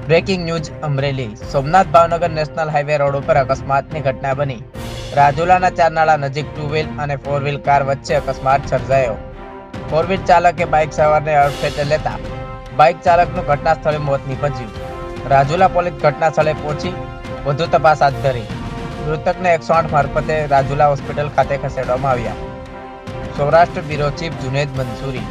Breaking news Amreli Somnath Bhavnagar national highway road ઉપર અકસ્માતની ઘટના બની। રાજુલાના ચારનાળા નજીક 2 વ્હીલ અને 4 વ્હીલ કાર વચ્ચે અકસ્માત સર્જાયો। 4 વ્હીલ ચાલકે બાઇક સવારને અડફેટે લેતા બાઇક ચાલકનું ઘટના સ્થળે મોત નીપજ્યું। રાજુલા પોલીસ ઘટના સ્થળે પહોંચી વધુ તપાસ હાથ ધરી। મૃતકને 108 મારફતે રાજુલા હોસ્પિટલ ખાતે ખસેડવામાં આવ્યા। Saurashtra bureau chief Junaid Mansuri.